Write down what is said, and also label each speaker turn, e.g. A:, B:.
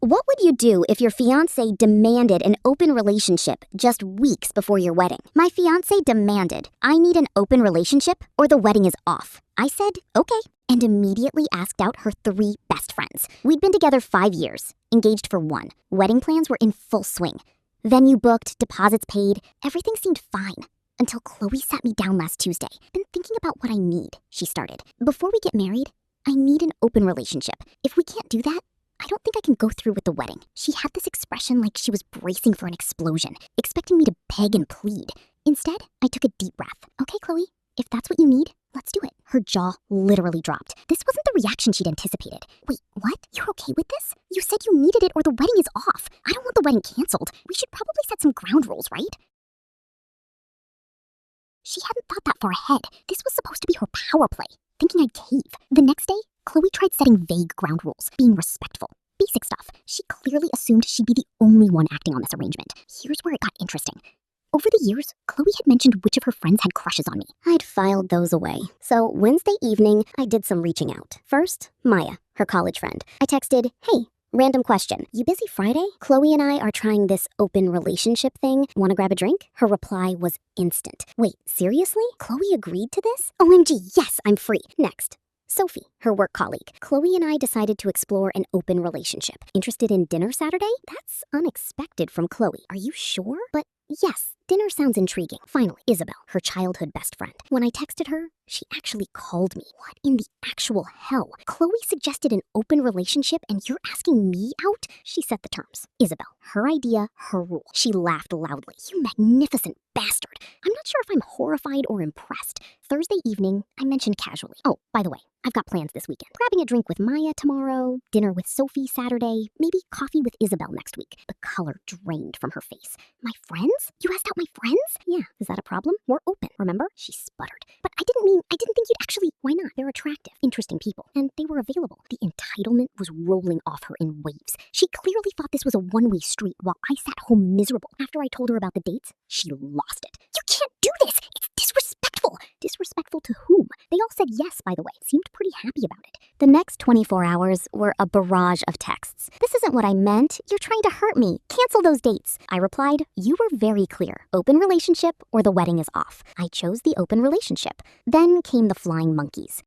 A: What would you do if your fiancé demanded an open relationship just weeks before your wedding? My fiancé demanded, I need an open relationship or the wedding is off. I said, okay, and immediately asked out her 3 best friends. We'd been together 5 years, engaged for 1. Wedding plans were in full swing. Venue booked, deposits paid, everything seemed fine. Until Chloe sat me down last Tuesday. Been thinking about what I need, she started. Before we get married, I need an open relationship. If we can't do that, I don't think I can go through with the wedding. She had this expression like she was bracing for an explosion, expecting me to beg and plead. Instead, I took a deep breath. Okay, Chloe, if that's what you need, let's do it. Her jaw literally dropped. This wasn't the reaction she'd anticipated. Wait, what? You're okay with this? You said you needed it or the wedding is off. I don't want the wedding canceled. We should probably set some ground rules, right? She hadn't thought that far ahead. This was supposed to be her power play, thinking I'd cave. The next day, Chloe tried setting vague ground rules, being respectful. Basic stuff. She clearly assumed she'd be the only one acting on this arrangement. Here's where it got interesting. Over the years, Chloe had mentioned which of her friends had crushes on me. I'd filed those away. So Wednesday evening, I did some reaching out. First, Maya, her college friend. I texted, hey, random question. You busy Friday? Chloe and I are trying this open relationship thing. Wanna grab a drink? Her reply was instant. Wait, seriously? Chloe agreed to this? OMG, yes, I'm free. Next. Sophie, her work colleague. Chloe and I decided to explore an open relationship. Interested in dinner Saturday? That's unexpected from Chloe. Are you sure? But yes, dinner sounds intriguing. Finally, Isabel, her childhood best friend. When I texted her, she actually called me. What in the actual hell? Chloe suggested an open relationship and you're asking me out? She set the terms. Isabel, her idea, her rule. She laughed loudly. You magnificent bastard. I'm not sure if I'm horrified or impressed. Thursday evening, I mentioned casually. Oh, by the way, I've got plans this weekend. Grabbing a drink with Maya tomorrow, dinner with Sophie Saturday, maybe coffee with Isabel next week. The color drained from her face. My friends? You asked out my friends? Yeah, is that a problem? We're open, remember? She sputtered. But I didn't think you'd actually, why not? They're attractive, interesting people, and they were available. The entitlement was rolling off her in waves. She clearly thought this was a one-way street while I sat home miserable. After I told her about the dates, she lost it. You can't do this! It's disrespectful! Disrespectful to whom? They all said yes, by the way. Seemed pretty happy about it. The next 24 hours were a barrage of texts. This isn't what I meant. You're trying to hurt me. Cancel those dates. I replied, you were very clear. Open relationship or the wedding is off. I chose the open relationship. Then came the flying monkeys.